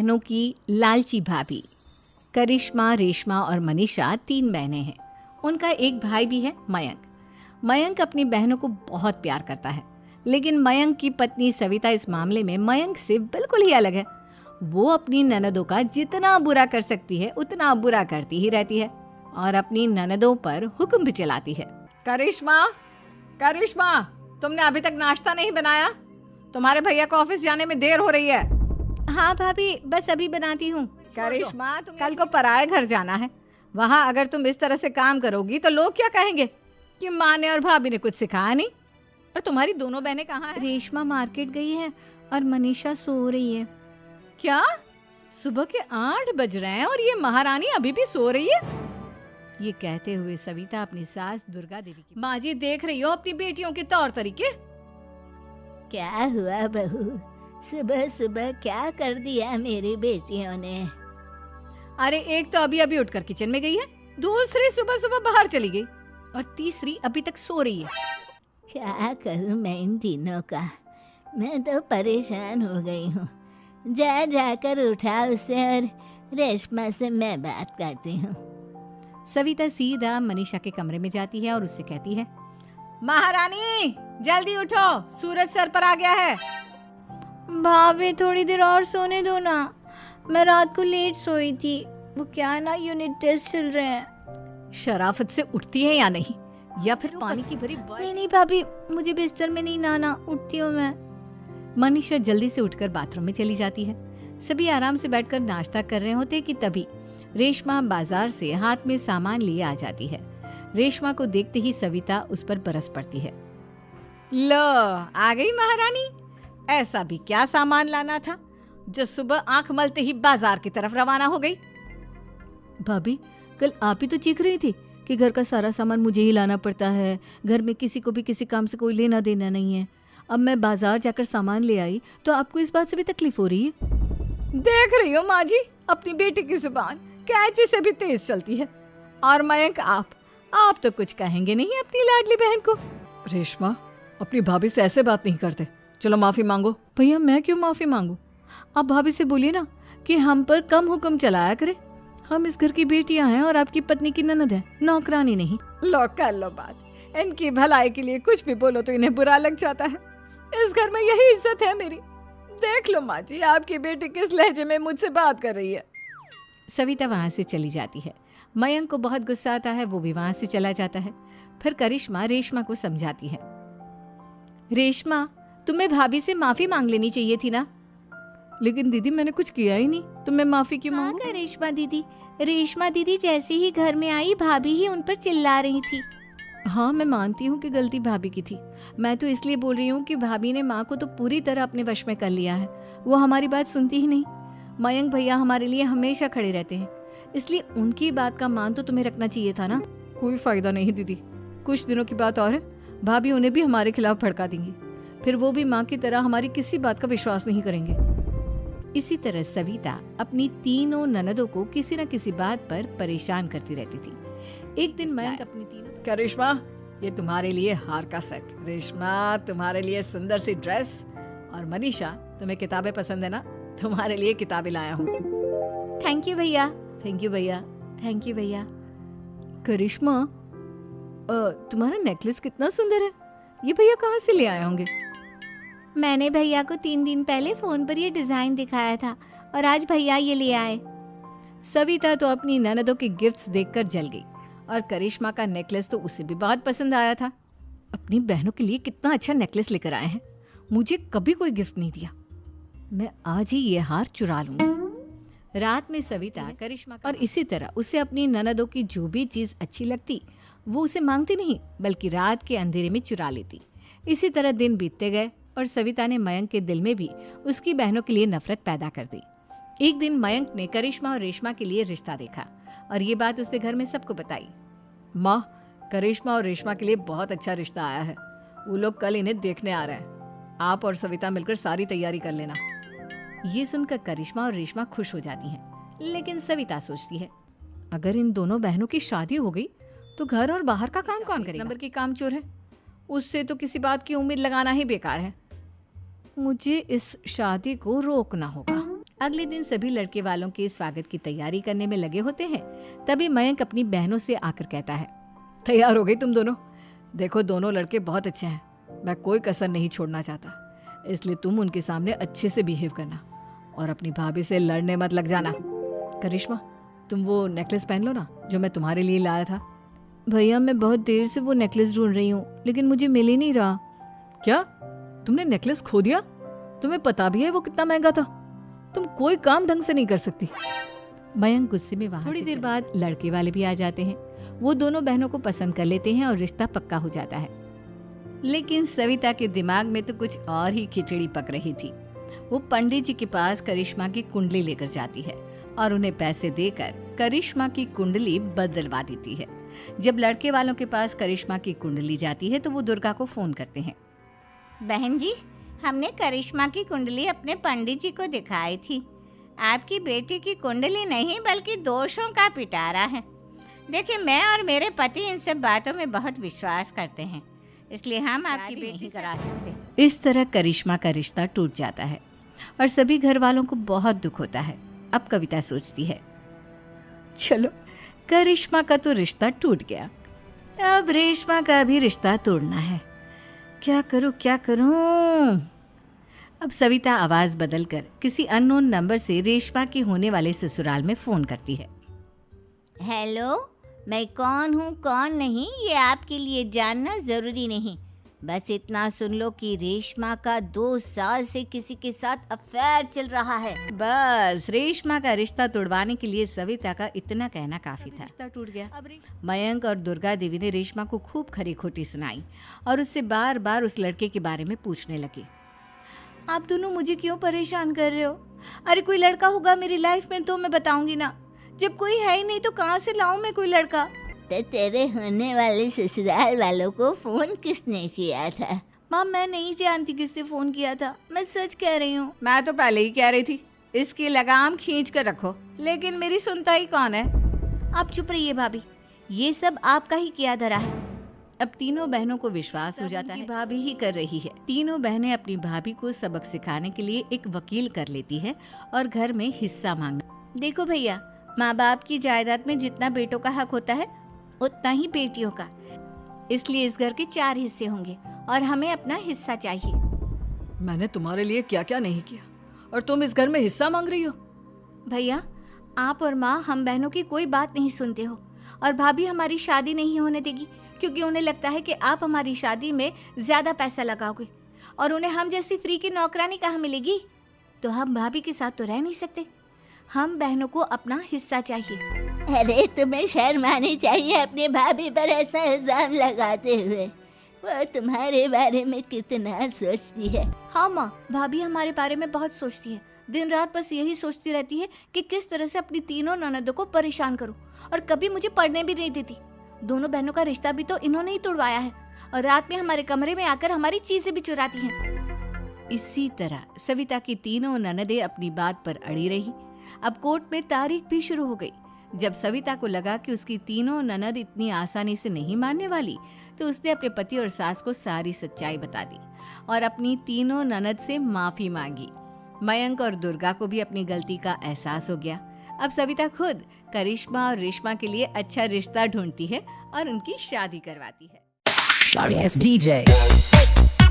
बहनों की लालची भाभी। करिश्मा, रेशमा और मनीषा 3 बहनें हैं। उनका एक भाई भी है, मयंक। मयंक अपनी बहनों को बहुत प्यार करता है, लेकिन मयंक की पत्नी सविता इस मामले में मयंक से बिल्कुल ही अलग है। वो अपनी ननदों का जितना बुरा कर सकती है उतना बुरा करती ही रहती है और अपनी ननदों पर हुक्म भी चलाती है। करिश्मा, करिश्मा, तुमने अभी तक नाश्ता नहीं बनाया? तुम्हारे भैया को ऑफिस जाने में देर हो रही है। हाँ भाभी, बस अभी बनाती हूँ। करिश्मा, तुम कल को पराए घर जाना है। वहाँ अगर तुम इस तरह से काम करोगी तो लोग क्या कहेंगे कि माँ ने और भाभी ने कुछ सिखाया नहीं। और तुम्हारी दोनों बहनें कहाँ हैं? रेशमा मार्केट गई है और मनीषा सो रही है। क्या? सुबह के 8 बज रहे हैं और ये महारानी अभी भी सो रही है? ये कहते हुए सविता अपनी सास दुर्गा देवी की माँ जी देख रही हो अपनी बेटियों के तौर तरीके? क्या हुआ बहू, सुबह सुबह क्या कर दिया मेरी बेटियों ने? अरे एक तो अभी अभी उठकर किचन में गई है, दूसरी सुबह सुबह बाहर चली गई और तीसरी अभी तक सो रही है। क्या करूं मैं इन तीनों का, मैं तो परेशान हो गई हूँ। जा जाकर उठा उसे और रेशमा से मैं बात करती हूँ। सविता सीधा मनीषा के कमरे में जाती है और उससे कहती है, महारानी जल्दी उठो, सूरज सर पर आ गया है। भाभी थोड़ी देर और सोने दो ना, मैं रात को लेट सोई थी। वो क्या है ना, यूनिट टेस्ट चल रहे हैं। शराफत से उठती है या नहीं, या फिर पानी की भरी नहीं भाभी, मुझे बिस्तर में नहीं नहाना, उठती हूँ मैं। मनीषा जल्दी से उठकर बाथरूम में चली जाती है। सभी आराम से बैठकर नाश्ता कर रहे होते कि तभी रेशमा बाजार से हाथ में सामान लिए आ जाती है। रेशमा को देखते ही सविता उस पर बरस पड़ती है। लो आ गई महारानी, ऐसा भी क्या सामान लाना था जो सुबह आंख मलते ही बाजार की तरफ रवाना हो गई? भाभी, कल आप ही तो चीख रही थी कि घर का सारा सामान मुझे ही लाना पड़ता है, घर में किसी को भी किसी काम से कोई लेना देना नहीं है। अब मैं बाजार जाकर सामान ले आई तो आपको इस बात से भी तकलीफ हो रही है? देख रही हो माँ जी, अपनी बेटी की जुबान कैंची से भी तेज चलती है। और मयंक, आप तो कुछ कहेंगे नहीं अपनी लाडली बहन को। रेशमा, अपनी भाभी से ऐसे बात नहीं करते, चलो माफी मांगो। भैया मैं क्यों माफी मांगू? आप भाभी से बोलिए ना कि हम पर कम हुक्म चलाया करे। हम इस घर की बेटियां हैं और आपकी पत्नी की ननद है, नौकरानी नहीं। लो कर लो बात, इनकी भलाई के लिए कुछ भी बोलो तो इन्हें बुरा लग जाता है। इस घर में यही इज्जत है मेरी। देख लो माँ जी, आपकी बेटी किस लहजे में मुझसे बात कर रही है। सविता वहां से चली जाती है। मयंक को बहुत गुस्सा आता है, वो भी वहां से चला जाता है। फिर करिश्मा रेशमा को समझाती है, रेशमा तुम्हें भाभी से माफी मांग लेनी चाहिए थी ना। लेकिन दीदी मैंने कुछ किया ही नहीं, तो मैं माफी क्यों मांगूं? हाँ रेशमा दीदी जैसे ही घर में आई भाभी ही उन पर चिल्ला रही थी। हाँ मैं मानती हूँ कि गलती भाभी की थी। मैं तो इसलिए बोल रही हूँ कि भाभी ने माँ को तो पूरी तरह अपने वश में कर लिया है। वो हमारी बात सुनती ही नहीं। मयंक भैया हमारे लिए हमेशा खड़े रहते हैं, इसलिए उनकी बात का मान तो तुम्हें रखना चाहिए था ना। कोई फायदा नहीं दीदी, कुछ दिनों की बात और है, भाभी उन्हें भी हमारे खिलाफ भड़का देंगी। फिर वो भी माँ की तरह हमारी किसी बात का विश्वास नहीं करेंगे। इसी तरह सविता अपनी तीनों ननदों को किसी न किसी बात पर परेशान करती रहती थी। एक दिन मयंक अपनी तीनों, क्या रेशमा, ये तुम्हारे लिए हार का सेट, रेशमा तुम्हारे लिए सुंदर सी ड्रेस, और मनीषा तुम्हें किताबें पसंद है ना, तुम्हारे लिए किताबें लाया हूँ। थैंक यू भैया। थैंक यू भैया, थैंक यू भैया। करिश्मा, तुम्हारा नेकलेस कितना सुंदर है, ये भैया कहाँ से ले आए होंगे? मैंने भैया को 3 दिन पहले फोन पर ये डिजाइन दिखाया था और आज भैया ये ले आए। सविता तो अपनी ननदों के गिफ्ट्स देखकर जल गई और करिश्मा का नेकलेस तो उसे भी बहुत पसंद आया था। अपनी बहनों के लिए कितना अच्छा नेकलेस लेकर आए हैं, मुझे कभी कोई गिफ्ट नहीं दिया। मैं आज ही ये हार चुरा लूंगी। रात में सविता करिश्मा और इसी तरह उसे अपनी ननदों की जो भी चीज अच्छी लगती वो उसे मांगती नहीं, बल्कि रात के अंधेरे में चुरा लेती। इसी तरह दिन बीतते गए और सविता ने मयंक के दिल में भी उसकी बहनों के लिए नफरत पैदा कर दी। एक दिन मयंक ने करिश्मा और रेशमा के लिए रिश्ता देखा और ये बात उसने घर में सबको बताई। माँ, करिश्मा और रेशमा के लिए बहुत अच्छा रिश्ता आया है, वो लोग कल इन्हें देखने आ रहे हैं, आप और सविता मिलकर सारी तैयारी कर लेना। ये सुनकर करिश्मा और रेशमा खुश हो जाती हैं, लेकिन सविता सोचती है अगर इन दोनों बहनों की शादी हो गई तो घर और बाहर का काम कौन करेगा? नंबर की कामचोर है, उससे तो किसी बात की उम्मीद लगाना ही बेकार है। मुझे इस शादी को रोकना होगा। अगले दिन सभी लड़के वालों के स्वागत की तैयारी करने में लगे होते हैं। तभी मयंक अपनी बहनों से आकर कहता है, तैयार हो गई तुम दोनों? देखो दोनों लड़के बहुत अच्छे हैं, मैं कोई कसर नहीं छोड़ना चाहता, इसलिए तुम उनके सामने अच्छे से बिहेव करना और अपनी भाभी से लड़ने मत लग जाना। करिश्मा, तुम वो नेकलेस पहन लो ना जो मैं तुम्हारे लिए लाया था। भैया मैं बहुत देर से वो नेकलेस ढूंढ रही हूँ, लेकिन मुझे मिल ही नहीं रहा। क्या तुमने नेकलेस खो दिया? तुम्हें पता भी है वो कितना महंगा था? तुम कोई काम ढंग से नहीं कर सकती। मयंक गुस्से में वहां थोड़ी देर बाद लड़के वाले भी आ जाते हैं। वो दोनों बहनों को पसंद कर लेते हैं और रिश्ता पक्का हो जाता है। लेकिन सविता के दिमाग में तो कुछ और ही खिचड़ी पक रही थी। वो पंडित जी के पास करिश्मा की कुंडली लेकर जाती है और उन्हें पैसे देकर करिश्मा की कुंडली बदलवा देती है। जब लड़के वालों के पास करिश्मा की कुंडली जाती है तो वो दुर्गा को फोन करते हैं। बहन जी, हमने करिश्मा की कुंडली अपने पंडित जी को दिखाई थी। आपकी बेटी की कुंडली नहीं बल्कि दोषों का पिटारा है। देखिए, मैं और मेरे पति इन सब बातों में बहुत विश्वास करते हैं, इसलिए हम आपकी बेटी नहीं करा सकते। इस तरह करिश्मा का रिश्ता टूट जाता है और सभी घर वालों को बहुत दुख होता है। अब कविता सोचती है, चलो करिश्मा का तो रिश्ता टूट गया, अब रेशमा का भी रिश्ता तोड़ना है। क्या करूं? अब सविता आवाज बदलकर किसी अननोन नंबर से रेशमा के होने वाले ससुराल में फोन करती है। हेलो, मैं कौन हूँ कौन नहीं ये आपके लिए जानना ज़रूरी नहीं, बस इतना सुन लो कि रेशमा का 2 साल से किसी के साथ अफेयर चल रहा है। बस रेशमा का रिश्ता तोड़वाने के लिए सविता का इतना कहना काफी था। रिश्ता टूट गया। मयंक और दुर्गा देवी ने रेशमा को खूब खरी खोटी सुनाई और उससे बार बार उस लड़के के बारे में पूछने लगी। आप दोनों मुझे क्यों परेशान कर रहे हो? अरे कोई लड़का होगा मेरी लाइफ में तो मैं बताऊंगी ना, जब कोई है ही नहीं तो कहाँ से लाऊं मैं कोई लड़का? तो तेरे होने वाले ससुराल वालों को फोन किसने किया था? माँ मैं नहीं जानती किसने फोन किया था, मैं सच कह रही हूँ। मैं तो पहले ही कह रही थी इसकी लगाम खींच कर रखो, लेकिन मेरी सुनता ही कौन है। आप चुप रहिए भाभी, ये सब आपका ही किया धरा है। अब तीनों बहनों को विश्वास हो जाता है भाभी ही कर रही है। तीनों बहनें अपनी भाभी को सबक सिखाने के लिए एक वकील कर लेती है और घर में हिस्सा मांगना। देखो भैया, माँ बाप की जायदाद में जितना बेटों का हक होता है उतना ही बेटियों का, इसलिए इस घर के 4 हिस्से होंगे और हमें अपना हिस्सा चाहिए। मैंने तुम्हारे लिए क्या क्या नहीं किया और तुम इस घर में हिस्सा मांग रही हो? भैया, आप और माँ हम बहनों की कोई बात नहीं सुनते हो और भाभी हमारी शादी नहीं होने देगी क्योंकि उन्हें लगता है कि आप हमारी शादी में ज्यादा पैसा लगाओगे और उन्हें हम जैसी फ्री की नौकरानी कहाँ मिलेगी। तो हम भाभी के साथ तो रह नहीं सकते, हम बहनों को अपना हिस्सा चाहिए। अरे तुम्हें शर्म आनी चाहिए अपने भाभी पर ऐसा इल्जाम लगाते हुए। वो तुम्हारे बारे में कितना सोचती है। हाँ माँ, भाभी हमारे बारे में बहुत सोचती है, दिन रात बस यही सोचती रहती है कि किस तरह से अपनी तीनों ननदों को परेशान करूं और कभी मुझे पढ़ने भी नहीं देती। दोनों बहनों का रिश्ता भी तो इन्होंने ही तोड़वाया है और रात में हमारे कमरे में आकर हमारी चीजें भी चुराती हैं। इसी तरह सविता की तीनों ननदें अपनी बात पर अड़ी रही। अब कोर्ट में तारीख भी शुरू हो गई। जब सविता को लगा कि उसकी तीनों ननद इतनी आसानी से नहीं मानने वाली, तो उसने अपने पति और सास को सारी सच्चाई बता दी और अपनी तीनों ननद से माफी मांगी। मयंक और दुर्गा को भी अपनी गलती का एहसास हो गया। अब सविता खुद करिश्मा और रेशमा के लिए अच्छा रिश्ता ढूंढती है और उनकी शादी करवाती है। Sorry, it's DJ.